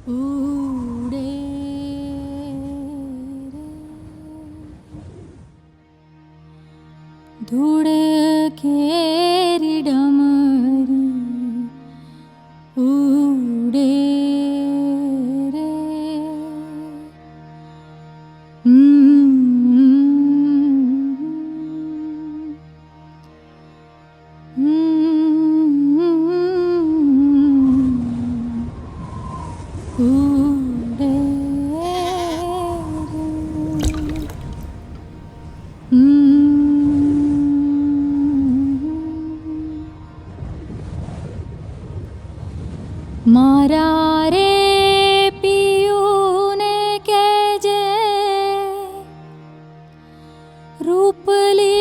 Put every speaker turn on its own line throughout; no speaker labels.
उड़े धुड़केरी डमरी उड़े रे उड़े मारा रे पियूने केजे रूपली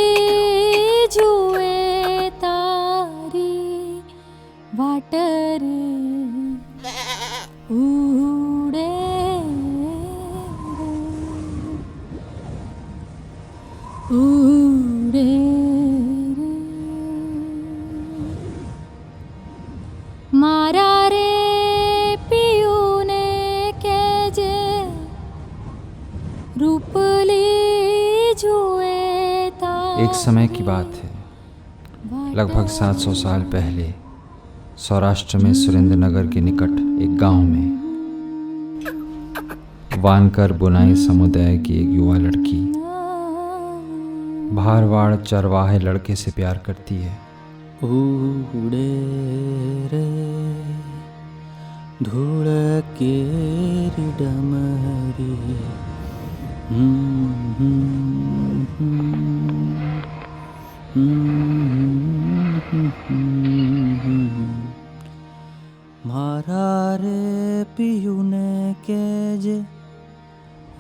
जुए तारी वाटरे उड़े उड़े मारा रे पियूने केजे रूपली जुए तारी।
एक समय की बात है, लगभग 700 साल पहले सौराष्ट्र में सुरेंद्रनगर के निकट एक गांव में वानकर बुनाई समुदाय की एक युवा लड़की भारवाड़ चरवाहे लड़के से प्यार करती है।
उड़े रे धुड़केरी डमरी मारा रे पियूने केजे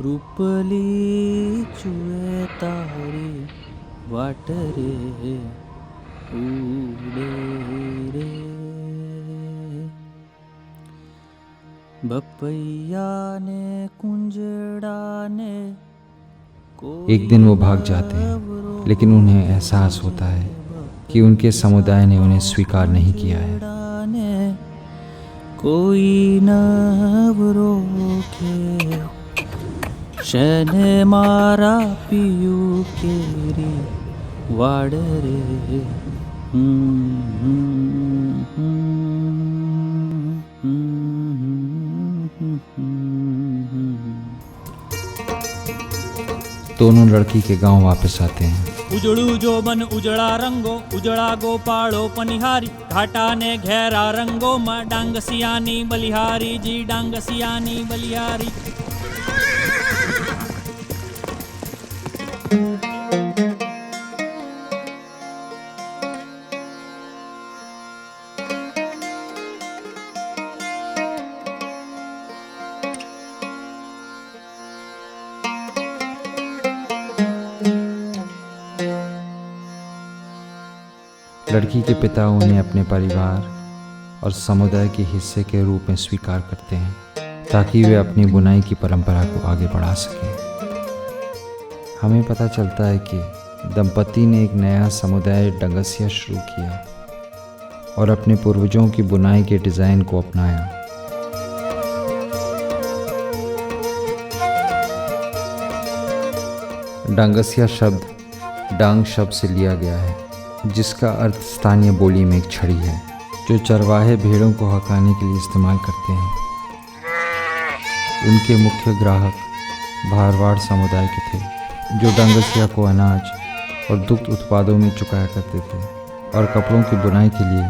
रूपली चुए तारी वाटरे उड़े रे बपैया ने कुंजड़ा ने
एक दिन वो भाग जाते हैं, लेकिन उन्हें एहसास होता है कि उनके समुदाय ने उन्हें स्वीकार नहीं किया है।
कोई न रोके शने मारा पियू केरी वाड़रे
दोनों लड़की के गांव वापस आते हैं।
उजड़ू जो बन उजड़ा रंगो उजड़ा गोपाड़ो पनिहारी घाटा ने घेरा रंगो में डांग सियानी बलिहारी जी डांग सियानी बलिहारी।
लड़की के पिता उन्हें अपने परिवार और समुदाय के हिस्से के रूप में स्वीकार करते हैं ताकि वे अपनी बुनाई की परंपरा को आगे बढ़ा सकें। हमें पता चलता है कि दंपति ने एक नया समुदाय डंगसिया शुरू किया और अपने पूर्वजों की बुनाई के डिज़ाइन को अपनाया। डांगसिया शब्द डांग शब्द से लिया गया है, जिसका अर्थ स्थानीय बोली में एक छड़ी है जो चरवाहे भेड़ों को हकाने के लिए इस्तेमाल करते हैं। उनके मुख्य ग्राहक भारवाड़ समुदाय के थे, जो डांगसिया को अनाज और दुग्ध उत्पादों में चुकाया करते थे और कपड़ों की बुनाई के लिए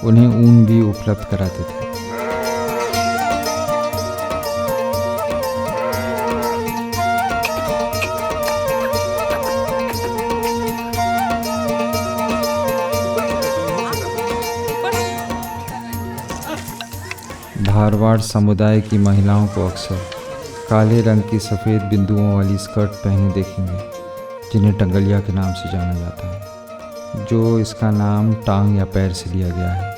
उन्हें ऊन भी उपलब्ध कराते थे। भारवाड़ समुदाय की महिलाओं को अक्सर काले रंग की सफ़ेद बिंदुओं वाली स्कर्ट पहने देखेंगे, जिन्हें टंगलिया के नाम से जाना जाता है, जो इसका नाम टांग या पैर से लिया गया है।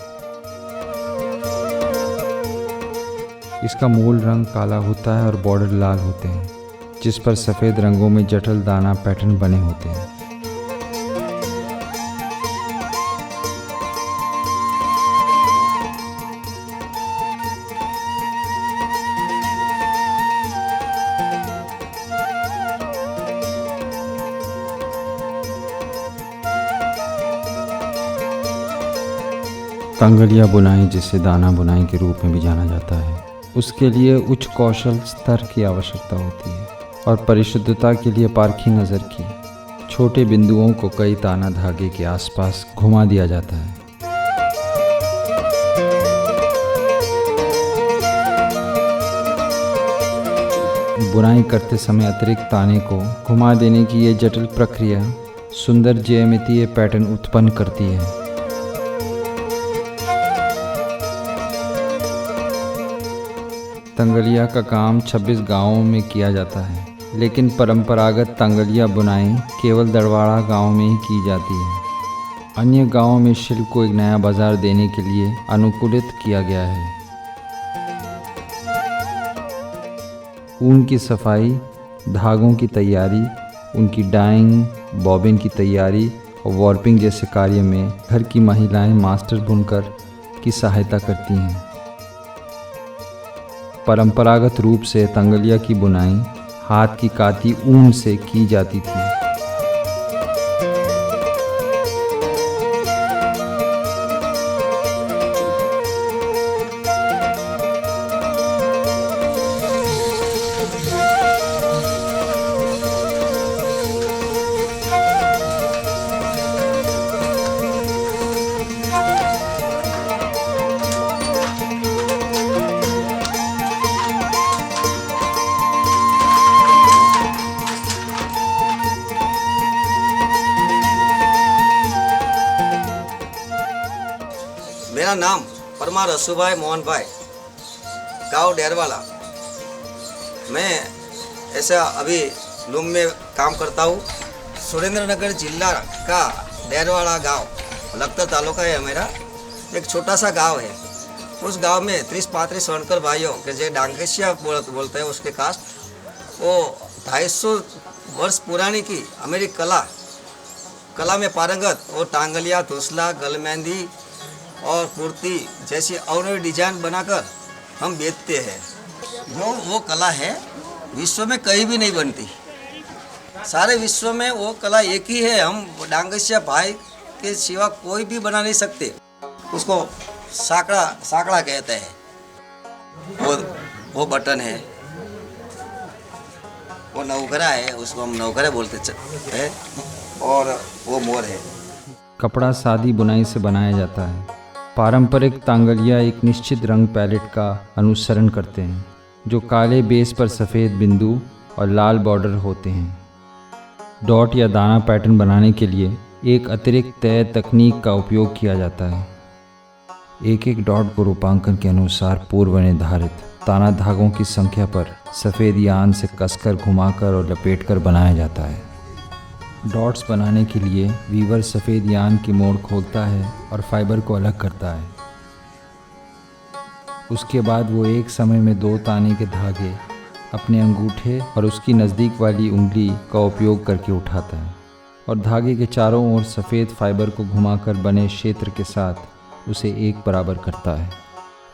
इसका मूल रंग काला होता है और बॉर्डर लाल होते हैं, जिस पर सफ़ेद रंगों में जटिल दाना पैटर्न बने होते हैं। तंगलिया बुनाई, जिसे दाना बुनाई के रूप में भी जाना जाता है, उसके लिए उच्च कौशल स्तर की आवश्यकता होती है और परिशुद्धता के लिए पारखी नज़र की छोटे बिंदुओं को कई ताना धागे के आसपास घुमा दिया जाता है। बुनाई करते समय अतिरिक्त ताने को घुमा देने की ये जटिल प्रक्रिया सुंदर ज्यामितीय पैटर्न उत्पन्न करती है। तंगलिया का काम 26 गांवों में किया जाता है, लेकिन परंपरागत तंगलिया बुनाई केवल दड़वाड़ा गांव में ही की जाती है। अन्य गांवों में शिल्प को एक नया बाजार देने के लिए अनुकूलित किया गया है। ऊन की सफाई, धागों की तैयारी, उनकी डाइंग, बॉबिन की तैयारी और वॉर्पिंग जैसे कार्य में घर की महिलाएं मास्टर बुनकर की सहायता करती हैं। परंपरागत रूप से तंगलिया की बुनाई हाथ की काती ऊन से की जाती थी।
मेरा नाम परमार रसूभाई मोहन भाई, गाँव डेरवाला। मैं ऐसा अभी लूम में काम करता हूँ। सुरेंद्रनगर जिला का डेरवाला गांव, लखतर तालुका है मेरा। एक छोटा सा गांव है। उस गांव में 30-35 वनकर भाइयों के जो डांगेशिया बोलते हैं उसके कास्ट, वो 250 वर्ष पुरानी की हमारी कला में पारंगत वो टांगलिया, धुसला, गलमेंदी और कुर्ती जैसी अवनवी डिजाइन बनाकर हम बेचते हैं। जो वो कला है विश्व में कहीं भी नहीं बनती। सारे विश्व में वो कला एक ही है। हम डांगेशिया भाई के सिवा कोई भी बना नहीं सकते। उसको साकड़ा कहते हैं। वो बटन है, वो नवघरा है, उसको हम नवघरा बोलते हैं, और वो मोर है।
कपड़ा सादी बुनाई से बनाया जाता है। पारंपरिक तांगलिया एक निश्चित रंग पैलेट का अनुसरण करते हैं, जो काले बेस पर सफ़ेद बिंदु और लाल बॉर्डर होते हैं। डॉट या दाना पैटर्न बनाने के लिए एक अतिरिक्त तय तकनीक का उपयोग किया जाता है। एक एक डॉट को रूपांकन के अनुसार पूर्व निर्धारित ताना धागों की संख्या पर सफ़ेद यान से कसकर, घुमाकर और लपेटकर बनाया जाता है। डॉट्स बनाने के लिए वीवर सफ़ेद यान की मोड़ खोलता है और फाइबर को अलग करता है। उसके बाद वो एक समय में 2 ताने के धागे अपने अंगूठे और उसकी नज़दीक वाली उंगली का उपयोग करके उठाता है और धागे के चारों ओर सफ़ेद फाइबर को घुमाकर बने क्षेत्र के साथ उसे एक बराबर करता है।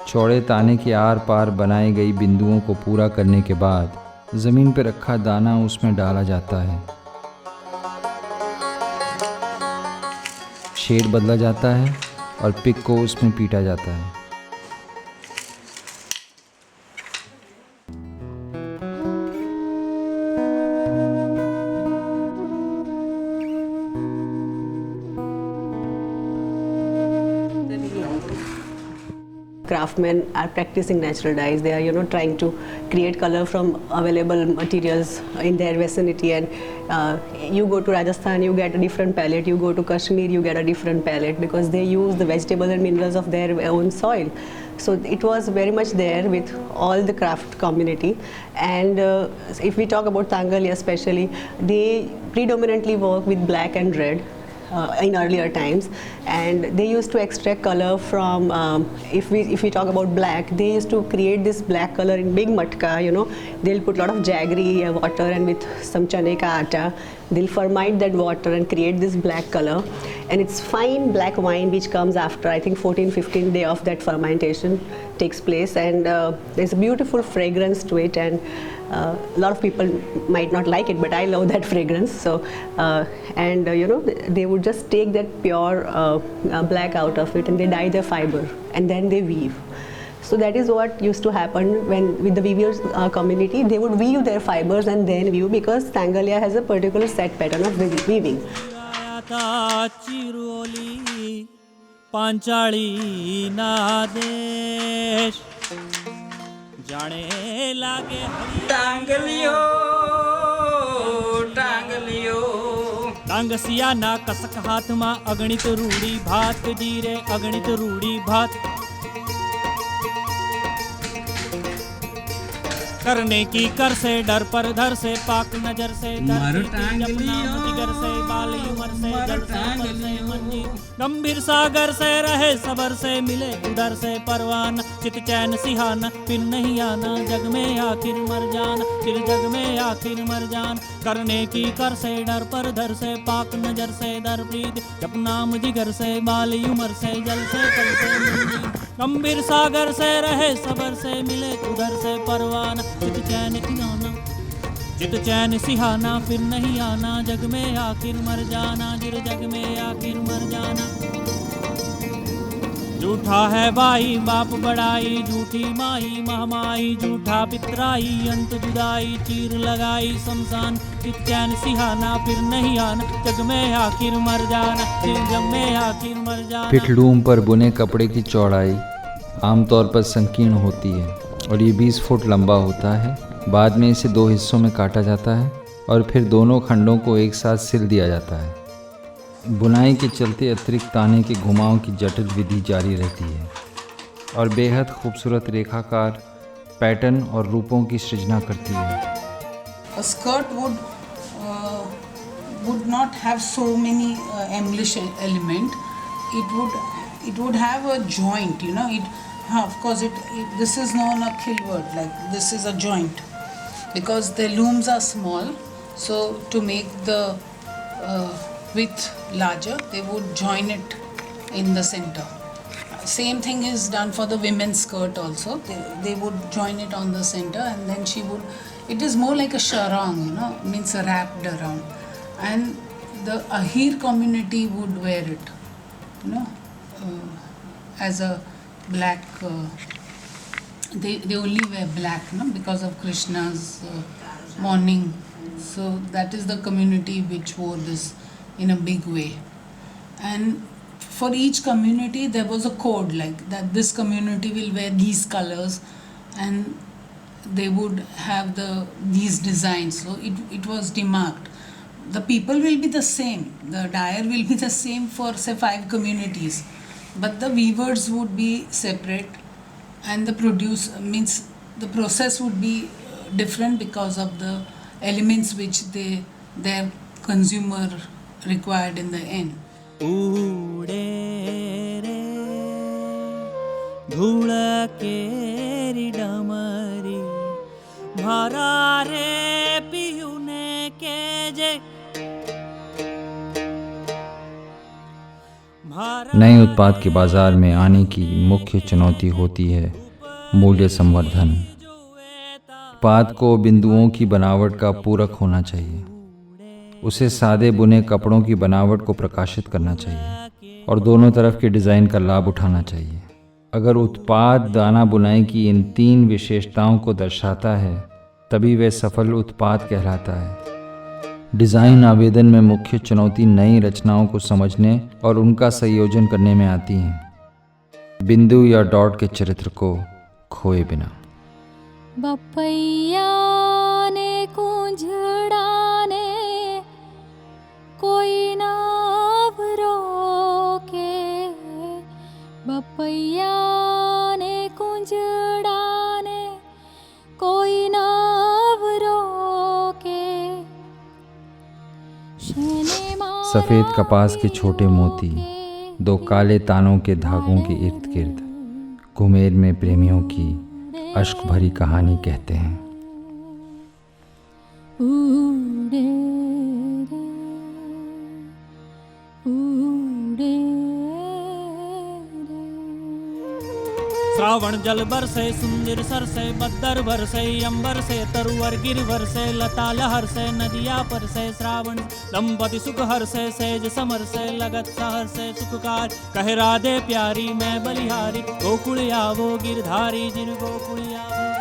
चौड़े ताने के आर पार बनाई गई बिंदुओं को पूरा करने के बाद ज़मीन पर रखा दाना उसमें डाला जाता है। शेड बदला जाता है और पिक को उसमें पीटा जाता है।
Craftsmen are practicing natural dyes. They are, trying to create color from available materials in their vicinity. And you go to Rajasthan, you get a different palette. You go to Kashmir, you get a different palette because they use the vegetables and minerals of their own soil. So it was very much there with all the craft community. And if we talk about Tangalia especially, they predominantly work with black and red. In earlier times, and they used to extract color from if we talk about black, they used to create this black color in big matka. They'll put a lot of jaggery water and with some chane ka atta, they'll ferment that water and create this black color, and it's fine black wine which comes after I think 14-15 days of that fermentation takes place, and there's a beautiful fragrance to it. And A lot of people might not like it, but I love that fragrance. So, and you know, they would just take that pure black out of it and they dye their fiber and then they weave. So that is what used to happen when with the weavers community. They would weave their fibers and then weave, because Sangalia has a particular set pattern of weaving.
आता चिरोली पांचाळी ना देश जाने लागे टांगलियो टांगलियो टांगसिया ना कसक हाथ मा अगणित रूड़ी भात जीरे अगणित रूड़ी भात करने की कर से डर पर धर से पाक नजर से डर जिगर से बाली उमर से जल से पल से मंजी गंभीर सागर से रहे सबर से मिले उधर से परवान चित चैन सिहाना फिर नहीं आना जग में आखिर मर जाना फिर जग में आखिर मर जान करने की कर से डर पर धर से पाक नजर से दर प्रीत जप नाम जिगर से बाली उमर से जल से पल से मंजी गंभीर सागर से रहे सबर से मिले उधर से परवान चित चैन सिहाना फिर नहीं आना जग में आखिर मर जाना जिर जग में आखिर मर जाना झूठा है भाई बाप बड़ाई झूठी माई महमाई झूठा पितराई अंत जुदाई चीर लगाई शमशान चित चैन सिहाना फिर नहीं आना जग में आखिर मर जाना फिर जग में आखिर मर जाना।
पिठलूम पर बुने कपड़े की चौड़ाई आमतौर पर संकीर्ण होती है और ये 20 फुट लंबा होता है। बाद में इसे 2 हिस्सों में काटा जाता है और फिर दोनों खंडों को एक साथ सिल दिया जाता है। बुनाई के चलते अतिरिक्त ताने के घुमाव की जटिल विधि जारी रहती है और बेहद खूबसूरत रेखाकार पैटर्न और रूपों की सृजना करती है।
A skirt would not have so many English element. It would have a joint, you know. Of course, this is known a kill word, like this is a joint, because the looms are small. So to make the width larger, they would join it in the center. Same thing is done for the women's skirt also. They would join it on the center, and then she would. It is more like a sarong, you know, means wrapped around, and the Ahir community would wear it, you know, as a black. They only wear black, no, because of Krishna's mourning. So that is the community which wore this in a big way. And for each community there was a code, like that this community will wear these colors and they would have these designs. So it was demarked. The people will be the same, the dyer will be the same for say 5 communities, but the weavers would be separate, and the process would be different because of the elements which their consumer required in the end.
उड़े रे धूल केरी डमरी भरा रे पियूने के जे
नए उत्पाद के बाजार में आने की मुख्य चुनौती होती है मूल्य संवर्धन। उत्पाद को बिंदुओं की बनावट का पूरक होना चाहिए, उसे सादे बुने कपड़ों की बनावट को प्रकाशित करना चाहिए और दोनों तरफ के डिज़ाइन का लाभ उठाना चाहिए। अगर उत्पाद दाना बुनाई की इन 3 विशेषताओं को दर्शाता है तभी वह सफल उत्पाद कहलाता है। डिज़ाइन आवेदन में मुख्य चुनौती नई रचनाओं को समझने और उनका संयोजन करने में आती है, बिंदु या डॉट के चरित्र को खोए बिना।
बपैया ने कुंजड़ा ने कोई नाव रोके, बपैया ने कुंजड़ा ने कोई नाव रोके।
सफ़ेद कपास के छोटे मोती 2 काले तानों के धागों के इर्द गिर्द घुमेर में प्रेमियों की अश्क भरी कहानी कहते हैं।
उड़े रे, उड़े रे।
श्रावण जल बरसे सुंदर सर से बद्दर बरसे अंबर से तरुवर गिरवर से लता लहर से नदिया पर से श्रावण दंपति सुख हर से सेज समर से लगत सहर से सुखकार कह राधे प्यारी मैं बलिहारी गोकुल आवो गिरधारी जिन गोकुल आवो।